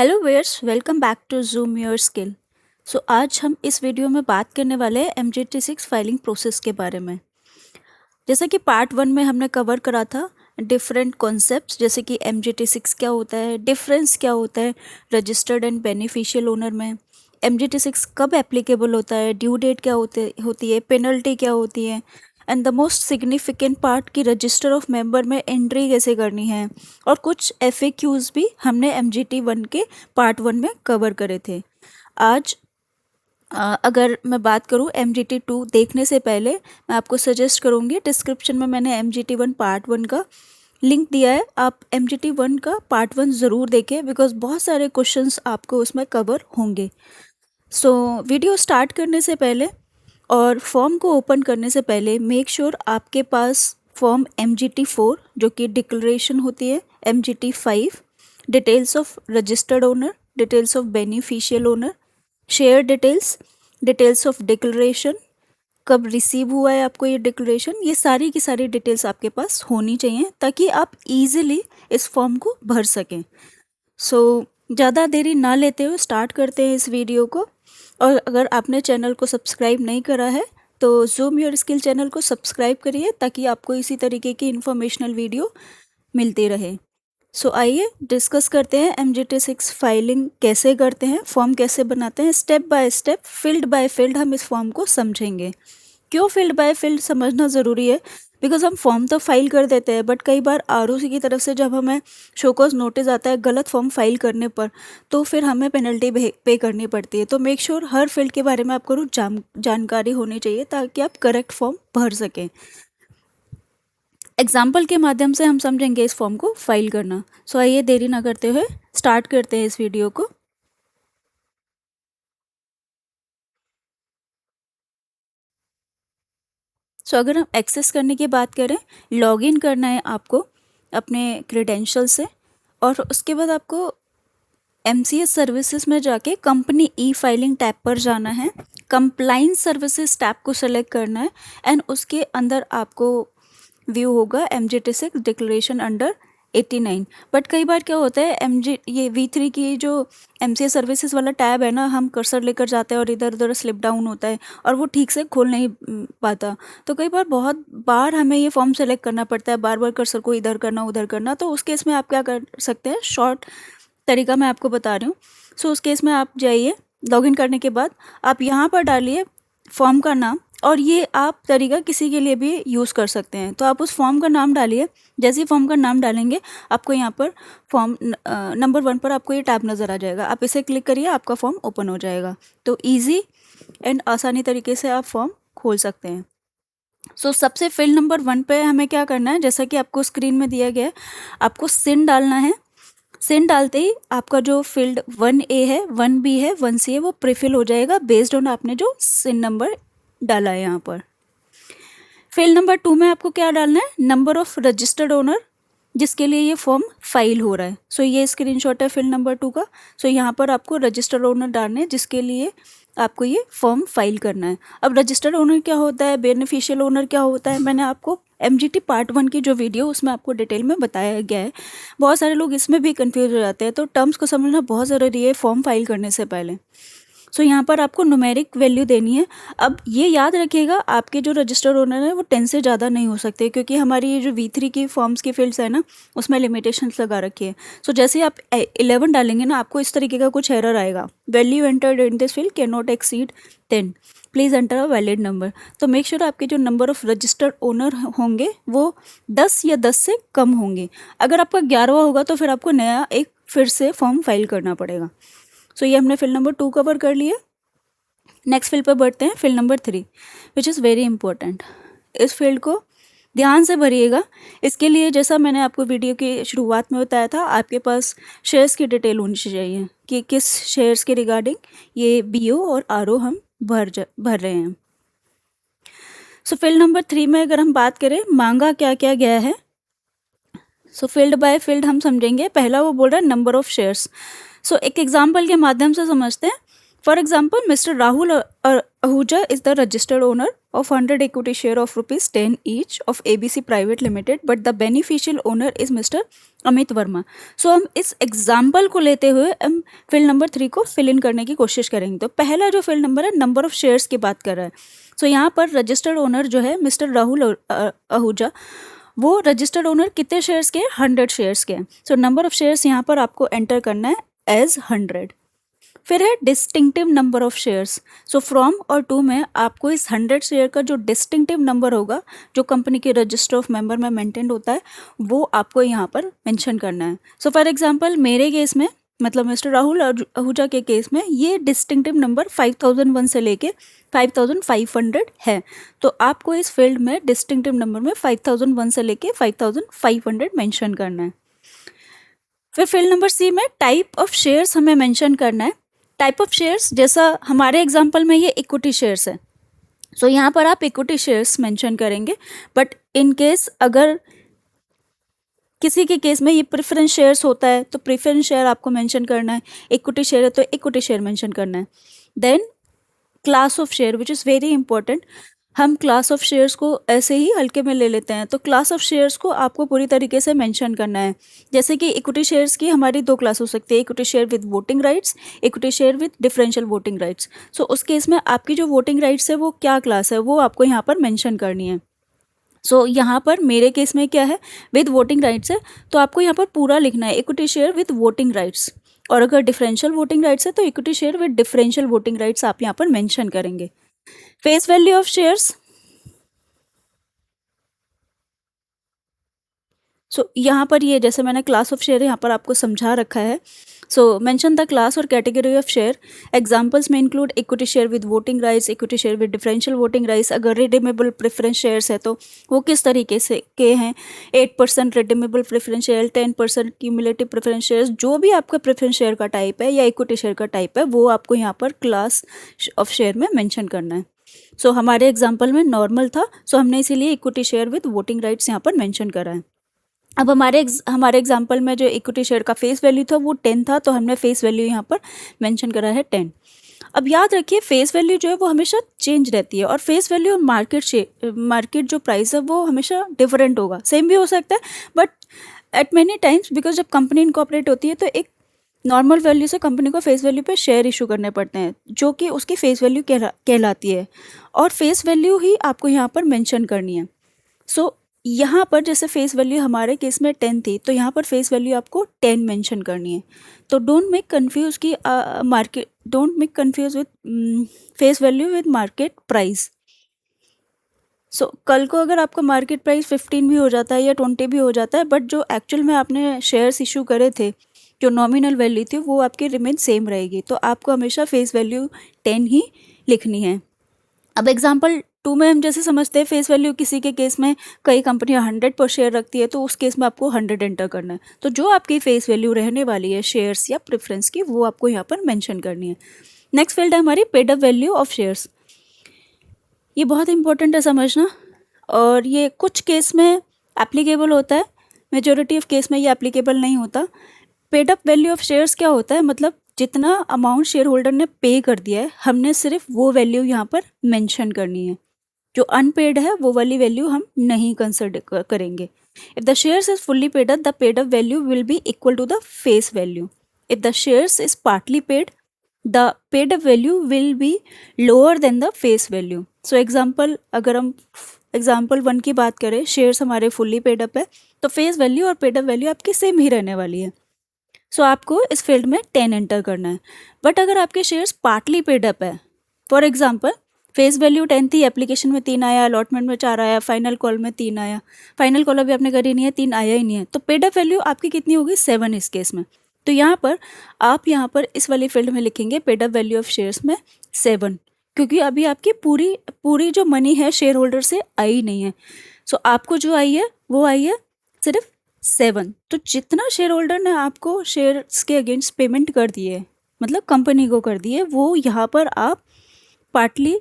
Hello viewers, welcome back to zoom your skill. आज हम इस वीडियो में बात करने वाले हैं MGT6 फाइलिंग प्रोसेस के बारे में। जैसा कि पार्ट 1 में हमने कवर करा था डिफरेंट कॉन्सेप्ट्स, जैसे कि MGT6 क्या होता है, डिफरेंस क्या होता है रजिस्टर्ड एंड बेनिफिशियल ओनर में, MGT6 कब एप्लीकेबल होता है, ड्यू डेट क्या होती है, पेनल्टी क्या होती है, and the most significant part की रजिस्टर ऑफ मेंबर में एंट्री कैसे करनी है, और कुछ FAQs भी हमने MGT1 के पार्ट 1 में कवर करे थे। आज अगर मैं बात करूँ MGT2 देखने से पहले, मैं आपको सजेस्ट करूँगी, डिस्क्रिप्शन में मैंने MGT1 पार्ट 1 का लिंक दिया है, आप MGT1 का पार्ट 1 ज़रूर देखें बिकॉज बहुत सारे क्वेश्चंस आपको उसमें कवर होंगे। वीडियो स्टार्ट करने से पहले और फॉर्म को ओपन करने से पहले मेक श्योर आपके पास फॉर्म MGT4 जो कि डिक्लेरेशन होती है, MGT5 details of registered owner, details of beneficial owner, share details, details of declaration, कब रिसीव हुआ है आपको ये डिक्लेरेशन, ये सारी की सारी डिटेल्स आपके पास होनी चाहिए ताकि आप इजीली इस फॉर्म को भर सकें। ज़्यादा देरी ना लेते हुए स्टार्ट करते हैं इस वीडियो को। और अगर आपने चैनल को सब्सक्राइब नहीं करा है तो जूम योर स्किल चैनल को सब्सक्राइब करिए ताकि आपको इसी तरीके की इन्फॉर्मेशनल वीडियो मिलती रहे। आइए डिस्कस करते हैं MGT6 फाइलिंग कैसे करते हैं, फॉर्म कैसे बनाते हैं, step by step, field by field हम इस फॉर्म को समझेंगे। क्यों फील्ड बाय फील्ड समझना ज़रूरी है? बिकॉज हम फॉर्म तो फाइल कर देते हैं बट कई बार ROC की तरफ से जब हमें शोकॉज नोटिस आता है गलत फॉर्म फाइल करने पर, तो फिर हमें पेनल्टी पे करनी पड़ती है। तो मेक श्योर हर फील्ड के बारे में आपको जानकारी होनी चाहिए ताकि आप करेक्ट फॉर्म भर सकें। एग्जाम्पल के माध्यम से हम समझेंगे इस फॉर्म को फाइल करना। आइए देरी ना करते हुए स्टार्ट करते हैं इस वीडियो को। अगर हम एक्सेस करने की बात करें, लॉगिन करना है आपको अपने क्रेडेंशियल से, और उसके बाद आपको MCS सर्विसेज में जाके कंपनी ई फाइलिंग टैब पर जाना है, कंप्लाइंस सर्विसेज टैब को सेलेक्ट करना है, एंड उसके अंदर आपको व्यू होगा MGT6 डिक्लेरेशन अंडर 89। बट कई बार क्या होता है, ये V3 की जो MCS सर्विसेज वाला टैब है ना, हम कर्सर लेकर जाते हैं और इधर उधर स्लिप डाउन होता है और वो ठीक से खोल नहीं पाता। तो कई बार बहुत बार हमें ये फॉर्म सेलेक्ट करना पड़ता है, बार बार कर्सर को इधर करना उधर करना। तो उस केस में आप क्या कर सकते हैं, शॉर्ट तरीका मैं आपको बता रही हूँ। उस केस में आप जाइए, लॉगिन करने के बाद आप यहाँ पर डालिए फॉर्म का नाम, और ये आप तरीका किसी के लिए भी यूज़ कर सकते हैं। तो आप उस फॉर्म का नाम डालिए, जैसे ही फॉर्म का नाम डालेंगे आपको यहाँ पर फॉर्म नंबर 1 पर आपको ये टैब नज़र आ जाएगा, आप इसे क्लिक करिए, आपका फॉर्म ओपन हो जाएगा। तो ईजी एंड आसानी तरीके से आप फॉर्म खोल सकते हैं। सबसे फील्ड नंबर 1 पे हमें क्या करना है, जैसा कि आपको स्क्रीन में दिया गया है, आपको सिन डालना है। सिन डालते ही आपका जो फील्ड 1A है, 1B है, 1C है, वो प्रीफिल हो जाएगा बेस्ड ऑन आपने जो सिन नंबर डाला है यहाँ पर। फील्ड नंबर 2 में आपको क्या डालना है, नंबर ऑफ रजिस्टर्ड ओनर जिसके लिए ये फॉर्म फाइल हो रहा है। ये स्क्रीनशॉट है फील्ड नंबर 2 का। यहाँ पर आपको रजिस्टर्ड ओनर डालने हैं जिसके लिए आपको ये फॉर्म फाइल करना है। अब रजिस्टर्ड ओनर क्या होता है, बेनिफिशियल ओनर क्या होता है, मैंने आपको MGT पार्ट 1 की जो वीडियो उसमें आपको डिटेल में बताया गया है। बहुत सारे लोग इसमें भी कंफ्यूज हो जाते हैं, तो टर्म्स को समझना बहुत ज़रूरी है फॉर्म फाइल करने से पहले। यहाँ पर आपको न्यूमेरिक वैल्यू देनी है। अब ये याद रखिएगा, आपके जो रजिस्टर्ड ओनर है वो 10 से ज़्यादा नहीं हो सकते, क्योंकि हमारी ये जो V3 की फॉर्म्स की फील्ड्स है ना, उसमें लिमिटेशंस लगा रखी है। जैसे आप 11 डालेंगे ना, आपको इस तरीके का कुछ एरर आएगा, value entered in this field can not exceed 10, please enter a valid number. तो मेक श्योर आपके जो नंबर ऑफ रजिस्टर्ड ओनर होंगे वो 10 या 10 से कम होंगे। अगर आपका 11वां होगा तो फिर आपको नया एक फिर से फॉर्म फाइल करना पड़ेगा। ये हमने फील्ड नंबर 2 कवर कर लिया। नेक्स्ट फील्ड पर बढ़ते हैं, field number 3 which is very important. इस फील्ड को ध्यान से भरिएगा। इसके लिए जैसा मैंने आपको वीडियो की शुरुआत में बताया था, आपके पास शेयर्स की डिटेल होनी चाहिए कि किस शेयर्स के रिगार्डिंग ये BO और RO हम भर रहे हैं। फील्ड नंबर 3 में अगर हम बात करें मांगा क्या क्या गया है, फील्ड बाय फील्ड हम समझेंगे। पहला वो बोल रहा है नंबर ऑफ शेयर्स। एक एग्जाम्पल के माध्यम से समझते हैं। For example, mister Rahul Ahuja is the registered owner of 100 equity share of rupees 10 each of ABC Private Limited, but the beneficial owner is Mr. Amit Verma. So हम इस एग्जाम्पल को लेते हुए हम फील्ड नंबर 3 को फिल इन करने की कोशिश करेंगे. तो पहला जो फील्ड नंबर है नंबर ऑफ शेयर्स की बात कर रहा है. सो यहाँ पर रजिस्टर्ड ओनर जो है मिस्टर राहुल आहूजा, वो रजिस्टर्ड ओनर कितने शेयर्स के हैं? 100 शेयर्स के हैं. सो नंबर ऑफ शेयर्स यहाँ पर आपको एंटर करना है एज 100. फिर है distinctive number of shares. So from और टू में आपको इस 100 शेयर का जो डिस्टिंक्टिव नंबर होगा, जो कंपनी के रजिस्टर ऑफ मेंबर में मेंटेन होता है, वो आपको यहाँ पर मेंशन करना है. सो फॉर एग्जांपल मेरे केस में, मतलब मिस्टर राहुल आहूजा के केस में, ये डिस्टिंक्टिव नंबर 5001 से लेके 5500 है. तो आपको इस फील्ड में डिस्टिंक्टिव नंबर में 5001 से लेके 5500 मेंशन करना है. फिर फील्ड नंबर सी में टाइप ऑफ शेयर्स हमें मेंशन करना है. टाइप ऑफ शेयर्स, जैसा हमारे एग्जांपल में ये इक्विटी शेयर्स है, सो यहाँ पर आप इक्विटी शेयर्स मेंशन करेंगे. बट इन केस अगर किसी के केस में ये प्रेफरेंस शेयर्स होता है तो प्रेफरेंस शेयर आपको मेंशन करना है. इक्विटी शेयर है तो इक्विटी शेयर मेंशन करना है. Then class of share, which is very important. हम क्लास ऑफ शेयर्स को ऐसे ही हल्के में ले लेते हैं, तो क्लास ऑफ शेयर्स को आपको पूरी तरीके से मेंशन करना है. जैसे कि इक्विटी शेयर्स की हमारी 2 क्लास हो सकती है, equity share with voting rights, equity share with differential voting rights. So उस केस में आपकी जो वोटिंग राइट्स है वो क्या क्लास है, वो आपको यहाँ पर मेंशन करनी है. सो यहाँ पर मेरे केस में क्या है, विद वोटिंग राइट्स है, तो आपको यहाँ पर पूरा लिखना है equity share with voting rights. और अगर डिफरेंशियल वोटिंग राइट्स है तो equity share with differential voting rights आप यहाँ पर मेंशन करेंगे. Face value of shares. So यहाँ पर ये जैसे मैंने क्लास ऑफ शेयर यहाँ पर आपको समझा रखा है. सो मेंशन द क्लास और कैटेगरी ऑफ शेयर. एग्जांपल्स में include equity share with voting rights, equity share with differential voting rights. अगर रिडीमेबल प्रेफरेंस शेयर्स है तो वो किस तरीके से के हैं. 8% redeemable preference share, 10% cumulative preference shares. जो भी आपका प्रेफरेंस शेयर का टाइप है या इक्विटी शेयर का टाइप है, वो आपको यहाँ पर क्लास ऑफ शेयर में मेंशन करना है. सो हमारे एग्जाम्पल में नॉर्मल था, सो हमने इसीलिए equity share with voting rights यहाँ पर मेंशन करा है. अब हमारे एग्जाम्पल में जो इक्विटी शेयर का फेस वैल्यू था वो 10 था, तो हमने फेस वैल्यू यहाँ पर मेंशन करा है 10. अब याद रखिए फेस वैल्यू जो है वो हमेशा चेंज रहती है, और फेस वैल्यू और मार्केट जो प्राइस है वो हमेशा डिफरेंट होगा. सेम भी हो सकता है, but at many times because जब कंपनी इनकॉर्पोरेट होती है तो एक नॉर्मल वैल्यू से कंपनी को फेस वैल्यू पे शेयर इशू करने पड़ते हैं, जो कि उसकी फेस वैल्यू कहलाती है, और फेस वैल्यू ही आपको यहाँ पर मेंशन करनी है. सो यहाँ पर जैसे फेस वैल्यू हमारे केस में 10 थी, तो यहाँ पर फेस वैल्यू आपको 10 मेंशन करनी है. तो don't make confuse with face value with market price. So कल को अगर आपका मार्केट प्राइस 15 भी हो जाता है या 20 भी हो जाता है, बट जो एक्चुअल में आपने शेयर्स इशू करे थे, जो नॉमिनल वैल्यू थी, वो आपकी रिमेन सेम रहेगी. तो आपको हमेशा फेस वैल्यू 10 ही लिखनी है. अब एग्जाम्पल 2 में हम जैसे समझते हैं फेस वैल्यू किसी के केस में कई कंपनियां 100 पर शेयर रखती है, तो उस केस में आपको 100 एंटर करना है. तो जो आपकी फेस वैल्यू रहने वाली है शेयर्स या प्रेफरेंस की, वो आपको यहाँ पर मेंशन करनी है. नेक्स्ट फील्ड है हमारी paid up value of shares. ये बहुत इंपॉर्टेंट है समझना, और ये कुछ केस में एप्लीकेबल होता है, मेजोरिटी ऑफ केस में ये एप्लीकेबल नहीं होता. Paid up value of shares क्या होता है, मतलब जितना अमाउंट शेयर होल्डर ने पे कर दिया है, हमने सिर्फ वो वैल्यू यहाँ पर मेंशन करनी है. जो अनपेड है वो वाली वैल्यू हम नहीं कंसिडर करेंगे. If the shares is fully paid up, the paid up value will be equal to the face value. If the shares is partly paid, the paid up value will be lower than the face value. So example, अगर हम example 1 की बात करें, shares हमारे fully paid up है, तो face value और paid up value आपकी सेम ही रहने वाली है. सो आपको इस फील्ड में 10 एंटर करना है. बट अगर आपके शेयर्स पार्टली पेड अप है, फॉर एग्जाम्पल फेस वैल्यू 10 थी, एप्लीकेशन में 3 आया, अलॉटमेंट में 4 आया, फाइनल कॉल में 3 आया, फाइनल कॉल अभी आपने करी नहीं है, 3 आया ही नहीं है, तो पेड अप वैल्यू आपकी कितनी होगी? 7 इस केस में. तो यहाँ पर आप इस वाली फील्ड में लिखेंगे paid up value of shares में 7, क्योंकि अभी आपकी पूरी जो मनी है शेयर होल्डर से आई नहीं है. सो आपको जो आई है वो आई है सिर्फ 7. तो जितना शेयर होल्डर ने आपको शेयर्स के अगेंस्ट पेमेंट कर दिए, मतलब कंपनी को कर दिए, वो यहाँ पर आप पार्टली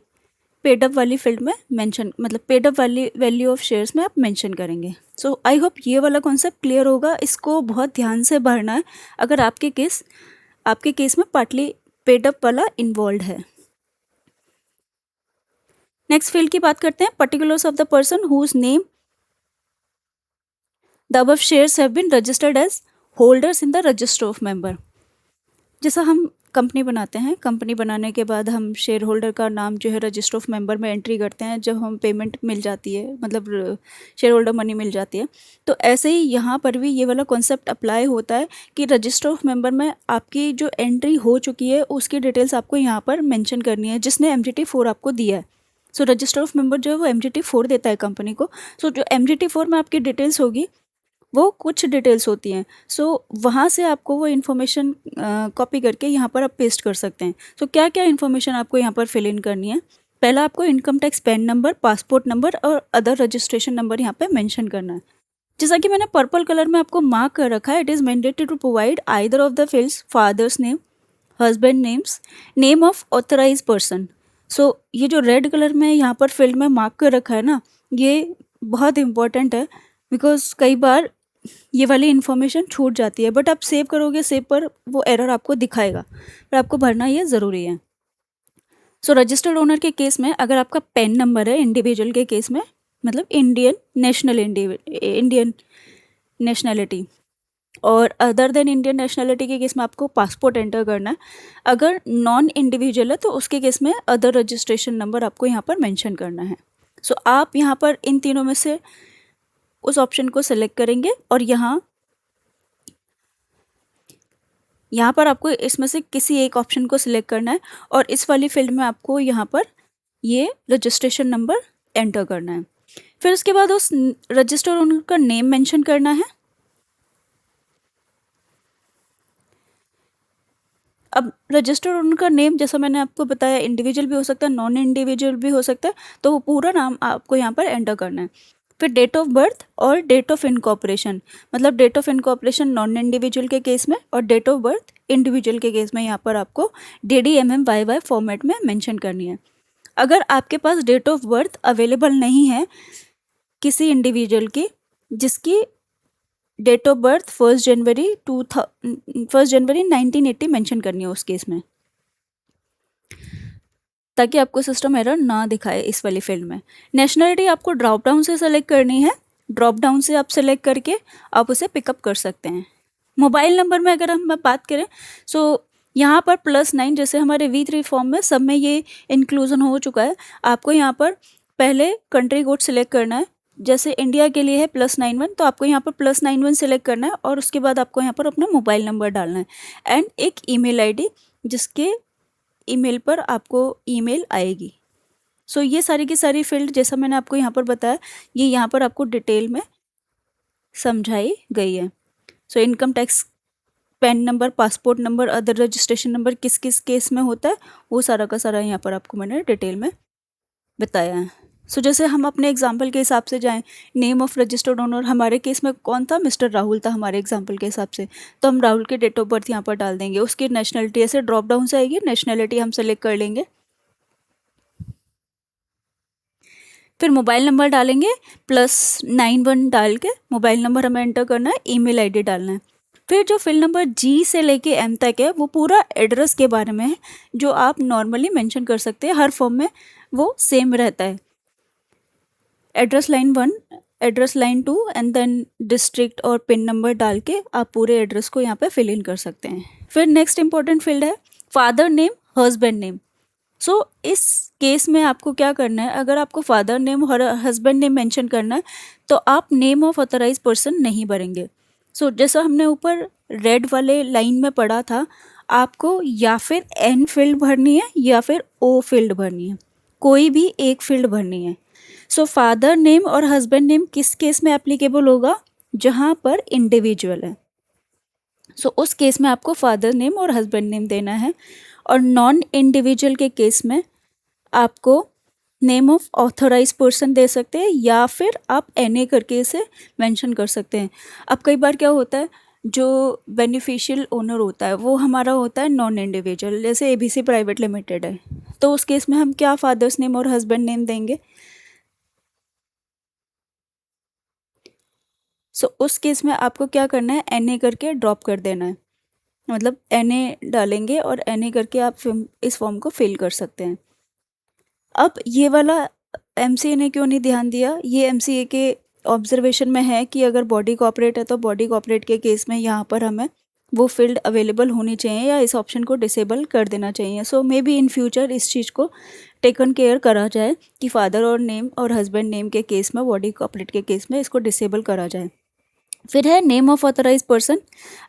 पेड अप वाली फील्ड में मेंशन, मतलब पेड अप वाली वैल्यू ऑफ शेयर्स में आप मेंशन करेंगे. सो आई होप ये वाला कॉन्सेप्ट क्लियर होगा. इसको बहुत ध्यान से भरना है अगर आपके केस में पार्टली पेड अप वाला इन्वॉल्व है. नेक्स्ट फील्ड की बात करते हैं, particulars of the person whose name the above shares have been registered as holders in the register of member. जैसा हम कंपनी बनाते हैं, कंपनी बनाने के बाद हम शेयर होल्डर का नाम जो है रजिस्टर ऑफ मेंबर में एंट्री करते हैं जब हम पेमेंट मिल जाती है, मतलब शेयर होल्डर मनी मिल जाती है। तो ऐसे ही यहाँ पर भी ये वाला कॉन्सेप्ट अप्लाई होता है कि रजिस्टर ऑफ मेंबर में आपकी जो एंट्री हो चुकी है उसकी डिटेल्स आपको यहाँ पर मेंशन करनी है, जिसने MGT4 आपको दिया है। सो रजिस्टर ऑफ मेंबर जो है वो MGT4 देता है कंपनी को। सो जो MGT4 में आपकी डिटेल्स होगी वो कुछ डिटेल्स होती हैं। सो वहाँ से आपको वो इन्फॉर्मेशन कॉपी करके यहाँ पर आप पेस्ट कर सकते हैं। सो क्या क्या इन्फॉर्मेशन आपको यहाँ पर फिल इन करनी है? पहला आपको income tax PAN number, passport number और अदर रजिस्ट्रेशन नंबर यहाँ पे मेंशन करना है। जैसा कि मैंने पर्पल कलर में आपको मार्क कर रखा है, it is mandatory to provide either of the fields father's name, husband names, name of authorise person. So ये जो रेड कलर में यहाँ पर फील्ड में मार्क कर रखा है ना, ये बहुत इंपॉर्टेंट है बिकॉज कई बार ये वाली इन्फॉर्मेशन छूट जाती है, बट आप सेव करोगे, सेव पर वो एरर आपको दिखाएगा, पर आपको भरना ये ज़रूरी है। सो रजिस्टर्ड ओनर के केस में अगर आपका पैन नंबर है, इंडिविजुअल के केस में मतलब इंडियन नेशनैलिटी, और अदर देन इंडियन नेशनैलिटी के केस में आपको पासपोर्ट एंटर करना है। अगर नॉन इंडिविजुअल है तो उसके केस में अदर रजिस्ट्रेशन नंबर आपको यहाँ पर मेंशन करना है। सो आप यहाँ पर इन तीनों में से उस ऑप्शन को सिलेक्ट करेंगे और यहाँ पर आपको इसमें से किसी एक ऑप्शन को सिलेक्ट करना है और इस वाली फील्ड में आपको यहाँ पर ये रजिस्ट्रेशन नंबर एंटर करना है। फिर उसके बाद उस रजिस्टर ओनर का नेम मेंशन करना है। अब रजिस्टर ओनर का नेम जैसा मैंने आपको बताया इंडिविजुअल भी हो सकता है, नॉन इंडिविजुअल भी हो सकता है, तो वो पूरा नाम आपको यहाँ पर एंटर करना है। फिर डेट ऑफ बर्थ और डेट ऑफ इनकॉर्पोरेशन, मतलब date of incorporation non individual के केस में और डेट ऑफ बर्थ इंडिविजुअल के केस में यहाँ पर आपको DDMMYY फॉर्मेट में मेंशन करनी है। अगर आपके पास डेट ऑफ बर्थ अवेलेबल नहीं है किसी इंडिविजुअल की जिसकी डेट ऑफ बर्थ 1 जनवरी 1980 मेंशन करनी है उस केस में, ताकि आपको सिस्टम एरर ना दिखाए इस वाली फील्ड में। नेशनलिटी आपको ड्रॉप डाउन से सेलेक्ट करनी है, ड्रॉप डाउन से आप सेलेक्ट करके आप उसे पिकअप कर सकते हैं। मोबाइल नंबर में अगर हम बात करें सो यहाँ पर +9 जैसे हमारे V3 फॉर्म में सब में ये इंक्लूजन हो चुका है। आपको यहाँ पर पहले कंट्री कोड सिलेक्ट करना है, जैसे इंडिया के लिए है +91 तो आपको यहाँ पर +91 सिलेक्ट करना है और उसके बाद आपको यहाँ पर अपना मोबाइल नंबर डालना है एंड एक ईमेल आईडी जिसके ईमेल पर आपको ईमेल आएगी। सो ये सारी की सारी फील्ड जैसा मैंने आपको यहाँ पर बताया ये यहाँ पर आपको डिटेल में समझाई गई है। So income tax PAN number, passport number, other registration number किस किस केस में होता है वो सारा का सारा यहाँ पर आपको मैंने डिटेल में बताया है। सो जैसे हम अपने एग्जाम्पल के हिसाब से जाएं, नेम ऑफ रजिस्टर्ड ओनर हमारे केस में कौन था? मिस्टर राहुल था हमारे एग्जाम्पल के हिसाब से, तो हम राहुल के डेट ऑफ बर्थ यहाँ पर डाल देंगे। उसकी नेशनलिटी ऐसे ड्रॉप डाउन से आएगी, नेशनलिटी हम सेलेक्ट कर लेंगे। फिर मोबाइल नंबर डालेंगे, +91 डाल के मोबाइल नंबर हमें एंटर करना है, ईमेल आईडी डालना है। फिर जो फिल नंबर G से लेके M तक है वो पूरा एड्रेस के बारे में है, जो आप नॉर्मली मेंशन कर सकते हैं, हर फॉर्म में वो सेम रहता है। Address line 1, address line 2 and then district और पिन नंबर डाल के आप पूरे एड्रेस को यहाँ पे फिल इन कर सकते हैं। फिर नेक्स्ट इंपॉर्टेंट फील्ड है फादर नेम, हस्बैंड नेम। सो इस केस में आपको क्या करना है, अगर आपको फादर नेम और हस्बैंड नेम मेंशन करना है तो आप नेम ऑफ ऑथराइज पर्सन नहीं भरेंगे। सो जैसा हमने ऊपर रेड वाले लाइन में पढ़ा था, आपको या फिर N फील्ड भरनी है या फिर O फील्ड भरनी है, कोई भी एक फील्ड भरनी है। सो फादर नेम और हस्बैंड नेम किस केस में एप्लीकेबल होगा? जहाँ पर इंडिविजुअल है, सो उस केस में आपको फादर नेम और हस्बैंड नेम देना है। और नॉन इंडिविजुअल के केस में आपको नेम ऑफ ऑथराइज पर्सन दे सकते हैं या फिर आप NA करके इसे मेंशन कर सकते हैं। अब कई बार क्या होता है, जो बेनिफिशियल ओनर होता है वो हमारा होता है नॉन इंडिविजुअल, जैसे ABC प्राइवेट लिमिटेड है, तो उस केस में हम क्या फादर्स नेम और हस्बैंड नेम देंगे? सो उस केस में आपको क्या करना है, NA करके ड्रॉप कर देना है, मतलब NA डालेंगे और NA करके आप इस फॉर्म को फिल कर सकते हैं। अब ये वाला एमसीए ने क्यों नहीं ध्यान दिया, ये एमसीए के ऑब्जर्वेशन में है कि अगर बॉडी कॉर्पोरेट है तो बॉडी कॉर्पोरेट के केस में यहाँ पर हमें वो फील्ड अवेलेबल होनी चाहिए या इस ऑप्शन को डिसेबल कर देना चाहिए। सो मे बी इन फ्यूचर इस चीज़ को टेकन केयर करा जाए कि फादर और नेम और हस्बैंड नेम के केस में, बॉडी कॉर्पोरेट के केस में इसको डिसेबल करा जाए। फिर है नेम ऑफ ऑथराइज पर्सन।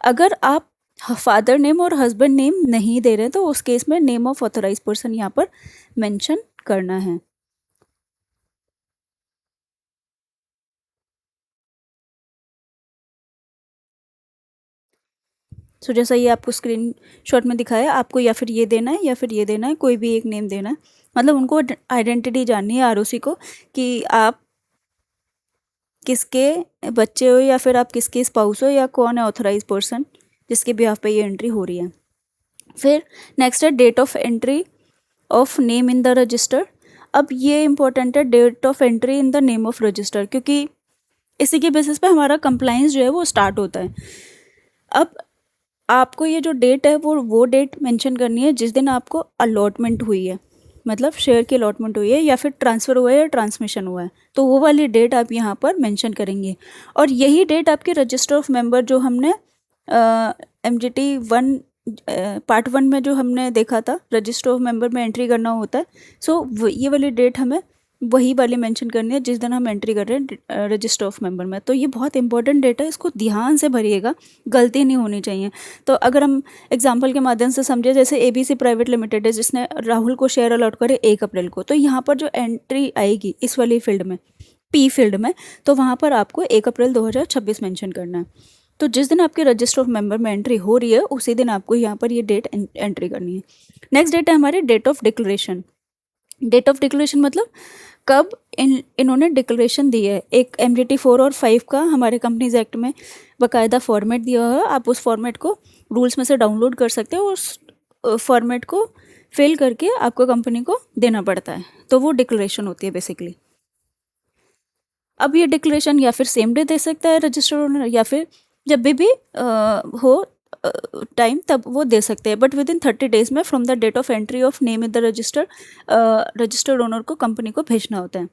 अगर आप फादर नेम और हस्बैंड नेम नहीं दे रहे तो उस केस में नेम ऑफ ऑथराइज पर्सन यहाँ पर मेंशन करना है। सो जैसा ये आपको स्क्रीन शॉट में दिखाया, आपको या फिर ये देना है या फिर ये देना है, कोई भी एक नेम देना है। मतलब उनको आइडेंटिटी जाननी है आरओसी को कि आप किसके बच्चे हो या फिर आप किसके स्पाउस हो या कौन है ऑथराइज पर्सन जिसके बिहाफ पे ये एंट्री हो रही है। फिर नेक्स्ट है date of entry of name in the register. अब ये इंपॉर्टेंट है, date of entry in the name of register, क्योंकि इसी के बेसिस पे हमारा कंप्लाइंस जो है वो स्टार्ट होता है। अब आपको ये जो डेट है वो डेट मेंशन करनी है जिस दिन आपको अलॉटमेंट हुई है, मतलब शेयर की अलॉटमेंट हुई है या फिर ट्रांसफ़र हुआ है या ट्रांसमिशन हुआ है, तो वो वाली डेट आप यहाँ पर मेंशन करेंगे। और यही डेट आपके रजिस्टर ऑफ मेंबर जो हमने MGT 1 पार्ट 1 में जो हमने देखा था रजिस्टर ऑफ मेंबर में एंट्री करना होता है। सो ये वाली डेट हमें वही वाली मेंशन करनी है जिस दिन हम एंट्री कर रहे हैं रजिस्टर ऑफ मेंबर में। तो ये बहुत इंपॉर्टेंट डेट है, इसको ध्यान से भरिएगा, गलती नहीं होनी चाहिए। तो अगर हम एग्जांपल के माध्यम से समझे, जैसे ABC प्राइवेट लिमिटेड है जिसने राहुल को शेयर अलॉट करे 1 अप्रैल को, तो यहाँ पर जो एंट्री आएगी इस वाली फील्ड में, P फील्ड में, तो वहाँ पर आपको 1 अप्रैल 2026 मेंशन करना है। तो जिस दिन आपके रजिस्टर ऑफ मेंबर में एंट्री हो रही है उसी दिन आपको यहाँ पर ये डेट एंट्री करनी है। नेक्स्ट डेट है हमारी date of declaration. Date of declaration मतलब कब इन्होंने डिक्लेरेशन दी है। एक MGT 4 और 5 का हमारे कंपनीज एक्ट में बाकायदा फॉर्मेट दिया हुआ है, आप उस फॉर्मेट को रूल्स में से डाउनलोड कर सकते हो, उस फॉर्मेट को फिल करके आपको कंपनी को देना पड़ता है, तो वो डिक्लेरेशन होती है बेसिकली। अब ये डिक्लेरेशन या फिर सेम डे दे सकता है रजिस्टर ओनर या फिर जब भी हो टाइम तब वो दे सकते हैं, बट विद इन 30 डेज में from the date of entry of name in the register, registered owner को कंपनी को भेजना होता है।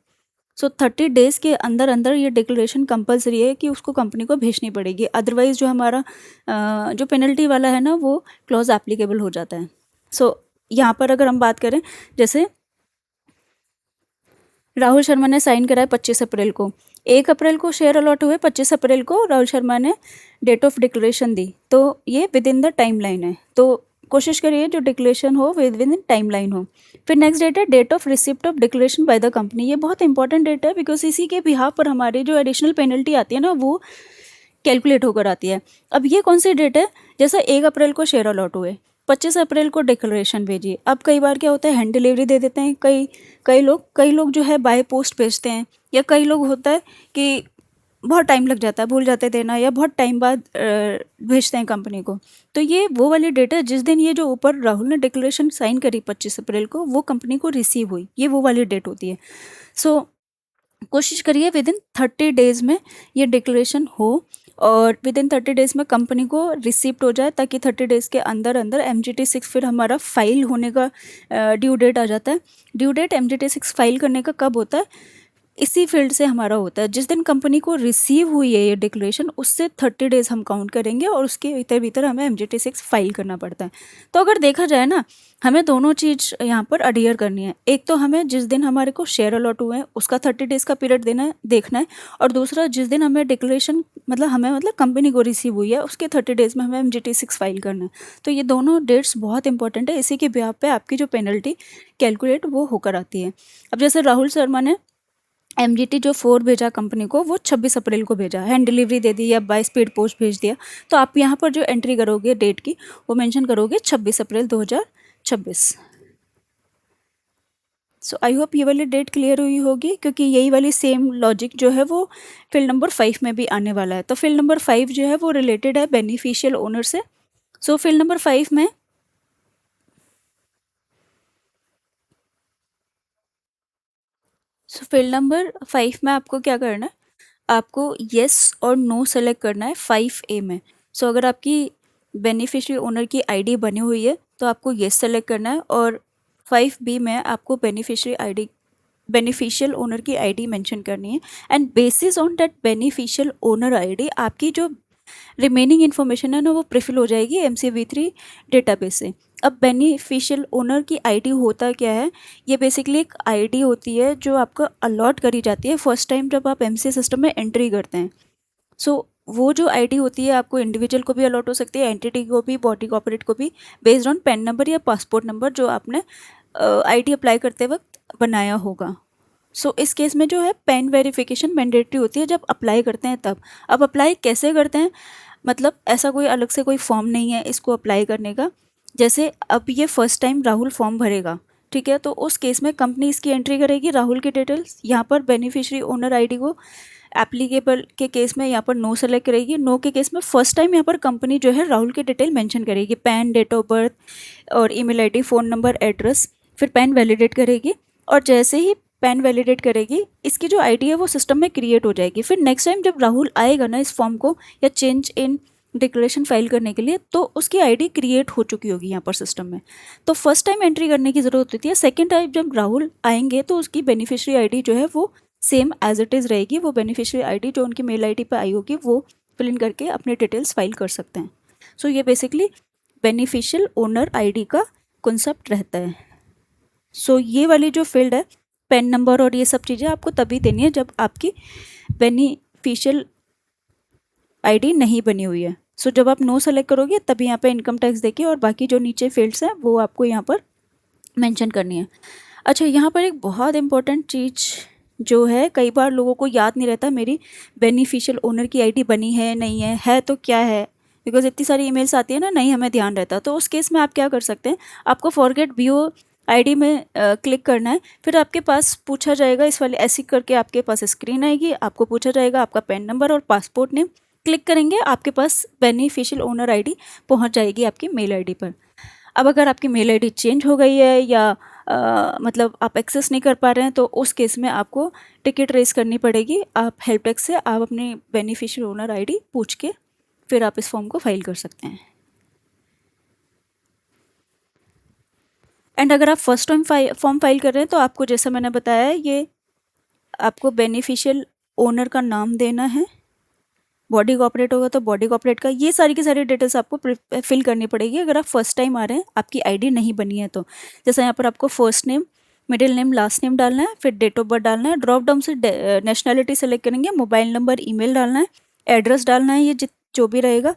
सो 30 डेज़ के अंदर अंदर ये डिक्लेरेशन कंपलसरी है कि उसको कंपनी को भेजनी पड़ेगी, अदरवाइज़ जो हमारा जो पेनल्टी वाला है ना वो क्लॉज एप्लीकेबल हो जाता है। सो यहाँ पर अगर हम बात करें, जैसे राहुल शर्मा ने साइन करा है 25 अप्रैल को, 1 अप्रैल को शेयर अलॉट हुए, 25 अप्रैल को राहुल शर्मा ने डेट ऑफ डिक्लेरेशन दी, तो ये with in the time line है। तो कोशिश करिए जो डिक्लेरेशन हो विद इन टाइम लाइन हो। फिर नेक्स्ट डेट है date of receipt of declaration by the company. ये बहुत इंपॉर्टेंट डेट है बिकॉज इसी के बिहाफ पर हमारी जो एडिशनल पेनल्टी आती है ना वो कैलकुलेट होकर आती है। अब ये कौन सी डेट है, जैसे 1 अप्रैल को शेयर अलॉट हुए, 25 अप्रैल को डिक्लेरेशन भेजिए। अब कई बार क्या होता है हैंड डिलीवरी दे देते हैं कई लोग जो है बाय पोस्ट भेजते हैं, या कई लोग होता है कि बहुत टाइम लग जाता है, भूल जाते देना, या बहुत टाइम बाद भेजते हैं कंपनी को। तो ये वो वाली डेट है जिस दिन ये जो ऊपर राहुल ने डिक्लेरेशन साइन करी 25 अप्रैल को वो कंपनी को रिसीव हुई, ये वो वाली डेट होती है। सो कोशिश करिए विद इन 30 डेज़ में ये डिक्लेरेशन हो और विद इन 30 डेज़ में कंपनी को रिसिप्ट हो जाए, ताकि 30 डेज़ के अंदर अंदर MGT 6 फिर हमारा फाइल होने का ड्यू डेट आ जाता है। ड्यू डेट MGT 6 फाइल करने का कब होता है, इसी फील्ड से हमारा होता है, जिस दिन कंपनी को रिसीव हुई है ये डिक्लेरेशन उससे 30 डेज़ हम काउंट करेंगे और उसके भीतर भीतर हमें MGT 6 फाइल करना पड़ता है। तो अगर देखा जाए ना, हमें दोनों चीज़ यहाँ पर अडियर करनी है। एक तो हमें जिस दिन हमारे को शेयर अलॉट हुए हैं उसका 30 डेज़ का पीरियड देना है, देखना है, और दूसरा जिस दिन हमें डिक्लेरेशन मतलब कंपनी को रिसीव हुई है उसके 30 डेज़ में हमें MGT 6 फाइल करना है। तो ये दोनों डेट्स बहुत इंपॉर्टेंट है, इसी के बिहाफ पे आपकी जो पेनल्टी कैलकुलेट वो होकर आती है। अब जैसे राहुल शर्मा ने MGT जो 4 भेजा कंपनी को वो 26 अप्रैल को भेजा, हैंड डिलीवरी दे दी या बाय स्पीड पोस्ट भेज दिया, तो आप यहाँ पर जो एंट्री करोगे डेट की वो मेंशन करोगे 26 अप्रैल 2026। सो आई होप ये वाली डेट क्लियर हुई होगी, क्योंकि यही वाली सेम लॉजिक जो है वो फील्ड नंबर 5 में भी आने वाला है। तो फील्ड नंबर 5 जो है वो रिलेटेड है बेनिफिशियल ओनर से। सो फील्ड नंबर 5 में फील्ड नंबर 5 में आपको क्या करना है, आपको येस और नो सेलेक्ट करना है 5A में। सो अगर आपकी बेनिफिशियरी ओनर की आईडी बनी हुई है तो आपको येस सेलेक्ट करना है, और 5B में आपको बेनिफिशियरी आईडी बेनिफिशियल ओनर की आईडी मेंशन करनी है and bases on that beneficial owner ID आपकी जो रिमेनिंग इन्फॉर्मेशन है ना वो प्रीफिल हो जाएगी MCV3 डेटाबेस से। अब बेनिफिशियल ओनर की आईडी होता क्या है, ये बेसिकली एक आईडी होती है जो आपको अलॉट करी जाती है फर्स्ट टाइम जब आप MCA सिस्टम में एंट्री करते हैं। सो वो जो आईडी होती है आपको इंडिविजुअल को भी अलॉट हो सकती है, एंटिटी को भी, बॉडी कॉर्पोरेट को भी, बेस्ड ऑन पैन नंबर या पासपोर्ट नंबर जो आपने आईडी अप्लाई करते वक्त बनाया होगा। सो इस केस में जो है पैन वेरिफिकेशन मैंडेटरी होती है जब अप्लाई करते हैं तब। अब अप्लाई कैसे करते हैं, मतलब ऐसा कोई अलग से कोई फॉर्म नहीं है इसको अप्लाई करने का। जैसे अब ये फर्स्ट टाइम राहुल फॉर्म भरेगा, ठीक है, तो उस केस में कंपनी इसकी एंट्री करेगी राहुल की डिटेल्स, यहाँ पर बेनिफिशियरी ओनर आईडी को एप्लीकेबल के केस में यहाँ पर नो सेलेक्ट करेगी, नो के केस में फर्स्ट टाइम यहाँ पर कंपनी जो है राहुल की डिटेल मेंशन करेगी, पैन, डेट ऑफ बर्थ और email ID, phone number, address, फिर पैन वैलिडेट करेगी और जैसे ही पैन वैलिडेट करेगी इसकी जो आईडी है वो सिस्टम में क्रिएट हो जाएगी। फिर नेक्स्ट टाइम जब राहुल आएगा ना इस फॉर्म को या चेंज इन डिक्लेरेशन फाइल करने के लिए तो उसकी आईडी क्रिएट हो चुकी होगी यहाँ पर सिस्टम में, तो फर्स्ट टाइम एंट्री करने की ज़रूरत होती है। सेकेंड टाइम जब राहुल आएंगे तो उसकी बेनिफिशियरी आईडी जो है वो सेम एज इट इज़ रहेगी, वो बेनिफिशियरी आईडी जो उनकी मेल आईडी पर आई होगी वो फिल इन करके अपने डिटेल्स फाइल कर सकते हैं। सो ये बेसिकली बेनिफिशियल ओनर आईडी का कॉन्सेप्ट रहता है। सो ये वाली जो फील्ड है पैन नंबर और ये सब चीज़ें आपको तभी देनी है जब आपकी बेनिफिशियल आईडी नहीं बनी हुई है। सो जब आप नो सेलेक्ट करोगे तभी यहाँ पे इनकम टैक्स देखिए और बाकी जो नीचे फील्ड्स हैं वो आपको यहाँ पर मेंशन करनी है। अच्छा, यहाँ पर एक बहुत इंपॉर्टेंट चीज़ जो है कई बार लोगों को याद नहीं रहता, मेरी बेनिफिशियल ओनर की आईडी बनी है नहीं है तो क्या है, बिकॉज इतनी सारी ईमेल्स आती है ना, नहीं हमें ध्यान रहता। तो उस केस में आप क्या कर सकते हैं, आपको फॉरगेट BO आईडी में क्लिक करना है, फिर आपके पास पूछा जाएगा इस वाले ऐसी करके आपके पास स्क्रीन आएगी, आपको पूछा जाएगा आपका पैन नंबर और पासपोर्ट नेम, क्लिक करेंगे आपके पास बेनिफिशियल ओनर आईडी पहुंच जाएगी आपकी मेल आईडी पर। अब अगर आपकी मेल आईडी चेंज हो गई है या मतलब आप एक्सेस नहीं कर पा रहे हैं तो उस केस में आपको टिकट रेज करनी पड़ेगी, आप हेल्प डेस्क से आप अपनी बेनिफिशियल ओनर आईडी पूछ के फिर आप इस फॉर्म को फाइल कर सकते हैं। एंड अगर आप फर्स्ट टाइम फॉर्म फाइल कर रहे हैं तो आपको जैसा मैंने बताया ये आपको बेनिफिशियल ओनर का नाम देना है, बॉडी कॉर्पोरेट होगा तो बॉडी कॉर्पोरेट का, ये सारी की सारी डिटेल्स आपको फिल करनी पड़ेगी अगर आप फर्स्ट टाइम आ रहे हैं, आपकी आईडी नहीं बनी है तो। जैसा यहाँ पर आपको first name, middle name, last name डालना है, फिर डेट ऑफ बर्थ डालना है, ड्रॉप डाउन से नेशनैलिटी सेलेक्ट करेंगे, मोबाइल नंबर, ईमेल डालना है, एड्रेस डालना है, ये जो भी रहेगा।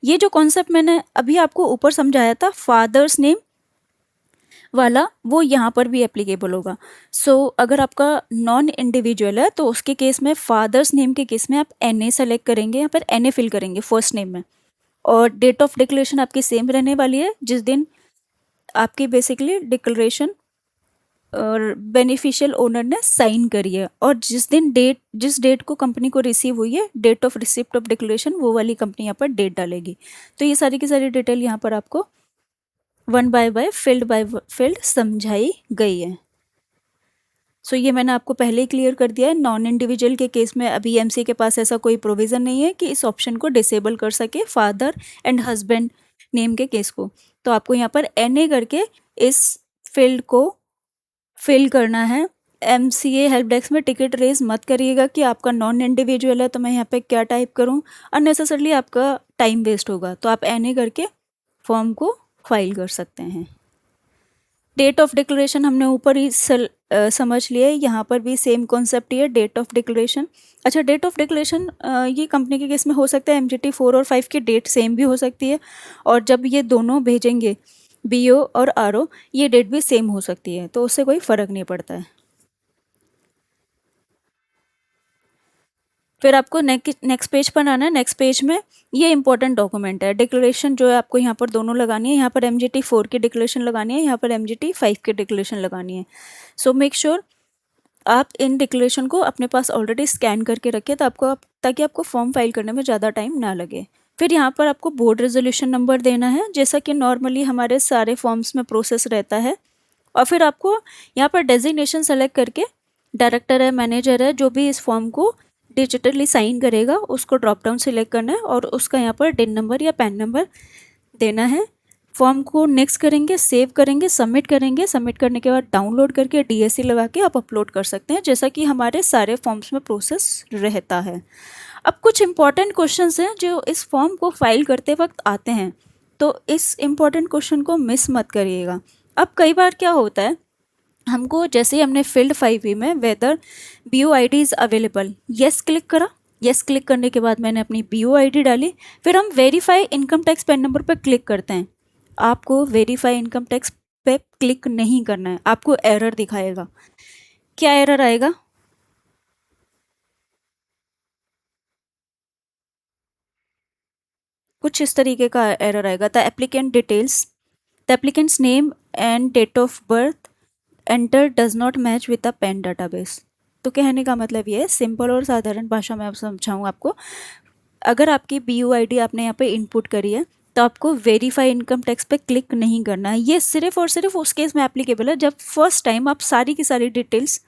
ये जो कॉन्सेप्ट मैंने अभी आपको ऊपर समझाया था फादर्स नेम वाला वो यहाँ पर भी एप्लीकेबल होगा। सो अगर आपका नॉन इंडिविजुअल है तो उसके केस में फादर्स नेम के केस में आप NA सेलेक्ट करेंगे, यहाँ पर NA फिल करेंगे फर्स्ट नेम में, और डेट ऑफ डिक्लेरेशन आपकी सेम रहने वाली है जिस दिन आपकी बेसिकली डिक्लेरेशन और बेनिफिशियल ओनर ने साइन करी है, और जिस डेट को कंपनी को रिसीव हुई है, date of receipt of declaration, वो वाली कंपनी यहाँ पर डेट डालेगी। तो ये सारी की सारी डिटेल यहाँ पर आपको वन बाय फील्ड समझाई गई है। सो ये मैंने आपको पहले ही क्लियर कर दिया है। नॉन इंडिविजुअल के केस में अभी MCA के पास ऐसा कोई प्रोविज़न नहीं है कि इस ऑप्शन को डिसेबल कर सके फादर एंड हस्बैंड नेम के केस को। तो आपको यहाँ पर NA करके इस फील्ड को फिल करना है। MCA हेल्प डेस्क में टिकट रेज मत करिएगा कि आपका नॉन इंडिविजुअल है तो मैं यहाँ पे क्या टाइप करूँ, अननेसेसरली आपका टाइम वेस्ट होगा। तो आप NA करके फॉर्म को फाइल कर सकते हैं। डेट ऑफ डिक्लेरेशन हमने ऊपर ही समझ लिया है, यहाँ पर भी सेम कॉन्सेप्ट ही है, डेट ऑफ डिक्लेरेशन। अच्छा, डेट ऑफ डिक्लेरेशन ये कंपनी के केस में हो सकता है MGT 4 और 5 की डेट सेम भी हो सकती है, और जब ये दोनों भेजेंगे BO और RO ये डेट भी सेम हो सकती है, तो उससे कोई फ़र्क नहीं पड़ता है। फिर आपको नेक्स्ट पेज पर आना है। नेक्स्ट पेज में ये इंपॉर्टेंट डॉक्यूमेंट है, डिक्लेरेशन जो है आपको यहाँ पर दोनों लगानी है। यहाँ पर MGT 4 की डिक्लेरेशन लगानी है, यहाँ पर MGT 5 की डिक्लेरेशन लगानी है। सो मेक श्योर आप इन डिक्लेरेशन को अपने पास ऑलरेडी स्कैन करके रखें ताकि आपको फॉर्म फाइल करने में ज़्यादा टाइम ना लगे। फिर यहाँ पर आपको बोर्ड रेजोल्यूशन नंबर देना है, जैसा कि नॉर्मली हमारे सारे फॉर्म्स में प्रोसेस रहता है। और फिर आपको यहाँ पर डेजिग्नेशन सेलेक्ट करके डायरेक्टर है, मैनेजर है, जो भी इस फॉर्म को डिजिटली साइन करेगा उसको ड्रॉप डाउन सिलेक्ट करना है और उसका यहाँ पर DIN नंबर या पैन नंबर देना है। फॉर्म को नेक्स्ट करेंगे, सेव करेंगे, सबमिट करेंगे। सबमिट करने के बाद डाउनलोड करके डीएससी लगा के आप अपलोड कर सकते हैं, जैसा कि हमारे सारे फॉर्म्स में प्रोसेस रहता है। अब कुछ इंपॉर्टेंट क्वेश्चंस हैं जो इस फॉर्म को फाइल करते वक्त आते हैं, तो इस इम्पॉर्टेंट क्वेश्चन को मिस मत करिएगा। अब कई बार क्या होता है, हमको जैसे ही हमने फील्ड 5 में whether BOID is available, yes click करा। यस क्लिक करने के बाद मैंने अपनी BOID डाली, फिर हम verify income tax PAN number पर क्लिक करते हैं। आपको वेरीफाई इनकम टैक्स पे क्लिक नहीं करना है, आपको एरर दिखाएगा। क्या एरर आएगा? कुछ इस तरीके का एरर आएगा, the applicant details, the applicant's name and date of birth enter does not match with the PAN database. तो कहने का मतलब ये है, सिंपल और साधारण भाषा में अब समझाऊँ आपको, अगर आपकी BOID आपने यहाँ पे इनपुट करी है तो आपको वेरीफाई इनकम टैक्स पे क्लिक नहीं करना है। ये सिर्फ और सिर्फ उस केस में एप्लीकेबल है जब फर्स्ट टाइम आप सारी की सारी डिटेल्स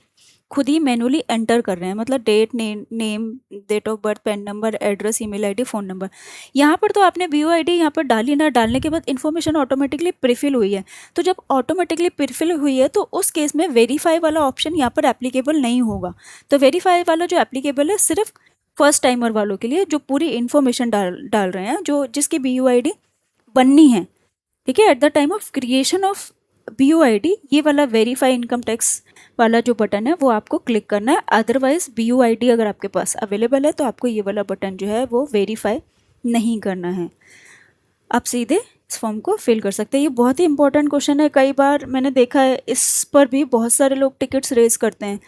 खुद ही मैनुअली एंटर कर रहे हैं, मतलब date, name, date of birth, PAN number, address, email ID, phone number. यहाँ पर तो आपने BOID यहाँ पर डाली ना, डालने के बाद इन्फॉर्मेशन ऑटोमेटिकली प्रीफिल हुई है। तो जब ऑटोमेटिकली प्रीफिल हुई है तो उस केस में वेरीफाई वाला ऑप्शन यहाँ पर एप्लीकेबल नहीं होगा। तो वेरीफाई वाला जो एप्लीकेबल है सिर्फ फर्स्ट टाइमर वालों के लिए, जो पूरी इन्फॉर्मेशन डाल रहे हैं, जो जिसकी BOID बननी है, ठीक है, at the time of creation of BOID, ये वाला वेरीफाई इनकम टैक्स वाला जो बटन है वो आपको क्लिक करना है। अदरवाइज BOID अगर आपके पास अवेलेबल है तो आपको ये वाला बटन जो है वो वेरीफाई नहीं करना है, आप सीधे इस फॉर्म को फिल कर सकते हैं। ये बहुत ही इंपॉर्टेंट क्वेश्चन है, कई बार मैंने देखा है इस पर भी बहुत सारे लोग टिकट्स रेज करते हैं।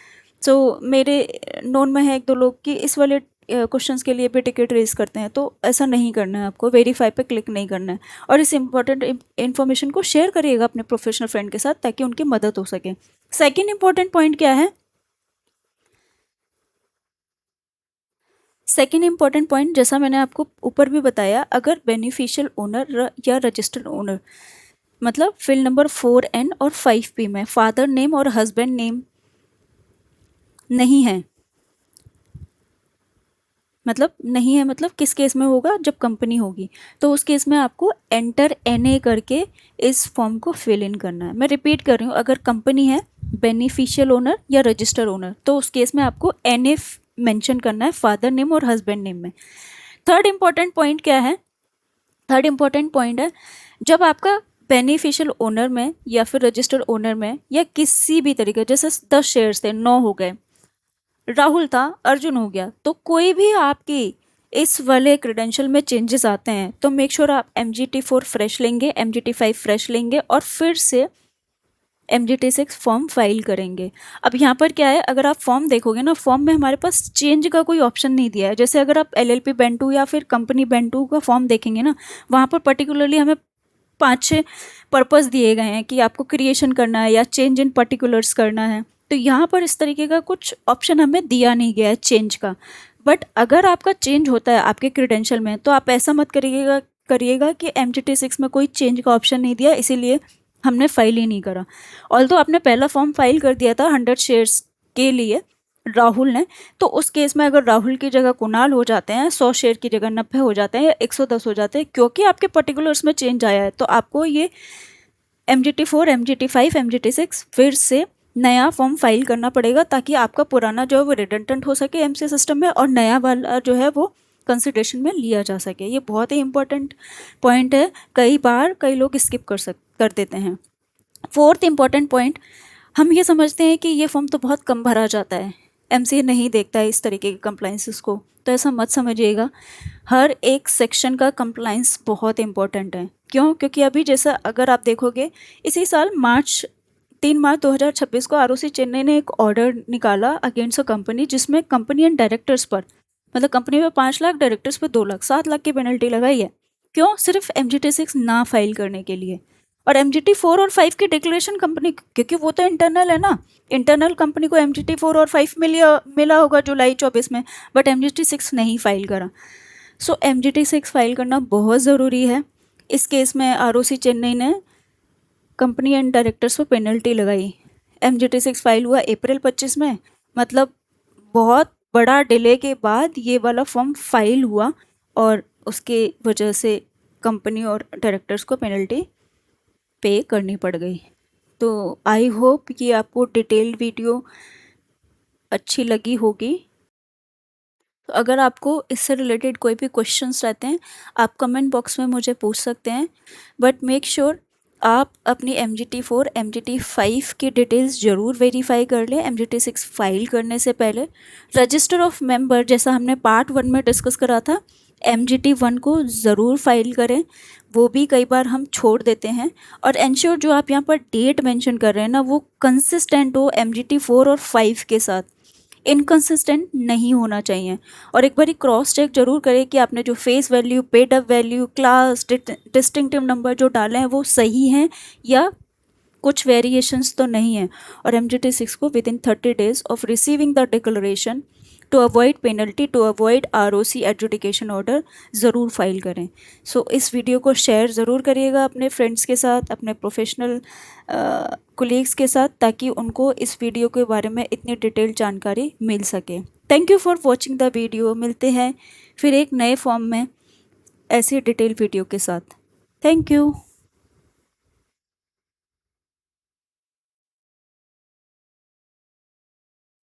सो मेरे नोन में है 1-2 लोग कि इस वाले क्वेश्चंस के लिए भी टिकट रेज करते हैं, तो ऐसा नहीं करना है, आपको वेरीफाई पे क्लिक नहीं करना है। और इस इम्पॉर्टेंट इन्फॉर्मेशन को शेयर करिएगा अपने प्रोफेशनल फ्रेंड के साथ ताकि उनकी मदद हो सके। सेकेंड इम्पॉर्टेंट पॉइंट क्या है? सेकेंड इम्पॉर्टेंट पॉइंट, जैसा मैंने आपको ऊपर भी बताया, अगर बेनिफिशियल ओनर या रजिस्टर्ड ओनर, मतलब फील्ड नंबर 4N और 5P में फादर नेम और हस्बैंड नेम नहीं है, मतलब नहीं है, मतलब किस केस में होगा? जब कंपनी होगी, तो उस केस में आपको एंटर NA करके इस फॉर्म को फिल इन करना है। मैं रिपीट कर रही हूँ, अगर कंपनी है, बेनिफिशियल ओनर या रजिस्टर ओनर, तो उस केस में आपको NA मेंशन करना है फादर नेम और हस्बैंड नेम में। थर्ड इम्पॉर्टेंट पॉइंट क्या है? थर्ड इम्पॉर्टेंट पॉइंट है, जब आपका बेनिफिशियल ओनर में या फिर रजिस्टर्ड ओनर में या किसी भी तरीके, जैसे 10 शेयर्स थे, 9 हो गए, राहुल था, अर्जुन हो गया, तो कोई भी आपकी इस वाले क्रेडेंशियल में चेंजेस आते हैं तो मेक श्योर आप MGT4 फ्रेश लेंगे, MGT5 फ्रेश लेंगे और फिर से MGT6 फॉर्म फाइल करेंगे। अब यहाँ पर क्या है, अगर आप फॉर्म देखोगे ना, फॉर्म में हमारे पास चेंज का कोई ऑप्शन नहीं दिया है। जैसे अगर आप LLP बैंड 2 या फिर कंपनी बैंड 2 का फॉर्म देखेंगे ना, वहाँ पर पर्टिकुलरली हमें 5-6 पर्पस दिए गए हैं कि आपको क्रिएशन करना है या चेंज इन पर्टिकुलर्स करना है। तो यहाँ पर इस तरीके का कुछ ऑप्शन हमें दिया नहीं गया है चेंज का। बट अगर आपका चेंज होता है आपके क्रेडेंशियल में, तो आप ऐसा मत करिएगा कि MGT6 में कोई चेंज का ऑप्शन नहीं दिया इसीलिए हमने फाइल ही नहीं करा। ऑल्दो आपने पहला फॉर्म फाइल कर दिया था 100 शेयर्स के लिए राहुल ने, तो उस केस में अगर राहुल की जगह कुणाल हो जाते हैं, 100 शेयर की जगह 90 हो जाते हैं या 110 हो जाते हैं, क्योंकि आपके पर्टिकुलर्स में चेंज आया है, तो आपको ये MGT4, MGT5, MGT6 फिर से नया फॉर्म फाइल करना पड़ेगा ताकि आपका पुराना जो है वो रिडंडेंट हो सके MC सिस्टम में और नया वाला जो है वो कंसिडरेशन में लिया जा सके। ये बहुत ही इंपॉर्टेंट पॉइंट है, कई बार कई लोग स्किप कर देते हैं। फोर्थ इंपॉर्टेंट पॉइंट, हम ये समझते हैं कि ये फॉर्म तो बहुत कम भरा जाता है, MCA नहीं देखता है इस तरीके के कंप्लाइंसेस को, तो ऐसा मत समझिएगा। हर एक सेक्शन का कंप्लाइंस बहुत इंपॉर्टेंट है। क्यों? क्योंकि अभी जैसा अगर आप देखोगे, इसी साल 3 मार्च 2026 को ROC चेन्नई ने एक ऑर्डर निकाला अगेंस्ट अ कंपनी, जिसमें कंपनी एंड डायरेक्टर्स पर, मतलब कंपनी में 5 लाख, डायरेक्टर्स पर 2 लाख, 7 लाख की पेनल्टी लगाई है। क्यों? सिर्फ MGT6 ना फाइल करने के लिए। और MGT4 और 5 की डिक्लेरेशन कंपनी, क्योंकि वो तो इंटरनल है ना, इंटरनल कंपनी को MGT4 और 5 मिला होगा जुलाई 24 में, बट MGT6 नहीं फाइल करा। सो MGT6 फाइल करना बहुत ज़रूरी है। इस केस में ROC चेन्नई ने कंपनी एंड डायरेक्टर्स पर पेनल्टी लगाई। MGT6 फाइल हुआ अप्रैल 25 में, मतलब बहुत बड़ा डिले के बाद ये वाला फॉर्म फाइल हुआ और उसके वजह से कंपनी और डायरेक्टर्स को पेनल्टी पे करनी पड़ गई। तो आई होप कि आपको डिटेल्ड वीडियो अच्छी लगी होगी। तो अगर आपको इससे रिलेटेड कोई भी क्वेश्चंस रहते हैं, आप कमेंट बॉक्स में मुझे पूछ सकते हैं। बट मेक श्योर आप अपनी MGT4 MGT5 की डिटेल्स ज़रूर वेरीफाई कर लें MGT6 फाइल करने से पहले। रजिस्टर ऑफ मेंबर जैसा हमने पार्ट 1 में डिस्कस करा था, MGT1 को ज़रूर फाइल करें, वो भी कई बार हम छोड़ देते हैं। और इंश्योर जो आप यहाँ पर डेट मेंशन कर रहे हैं ना, वो कंसिस्टेंट हो MGT4 और 5 के साथ, इनकंसिस्टेंट नहीं होना चाहिए। और एक बार क्रॉस चेक जरूर करें कि आपने जो face value, paid up value, class, distinctive number जो डाले हैं वो सही हैं या कुछ वेरिएशंस तो नहीं है। और MGT6 को within 30 days of receiving the declaration to avoid penalty, to avoid ROC adjudication order ज़रूर फाइल करें। सो इस वीडियो को शेयर ज़रूर करिएगा अपने फ्रेंड्स के साथ, अपने प्रोफेशनल कोलीग्स के साथ, ताकि उनको इस वीडियो के बारे में इतनी डिटेल जानकारी मिल सके। Thank you for watching the video. मिलते हैं फिर एक नए फॉर्म में ऐसी डिटेल वीडियो के साथ। Thank you.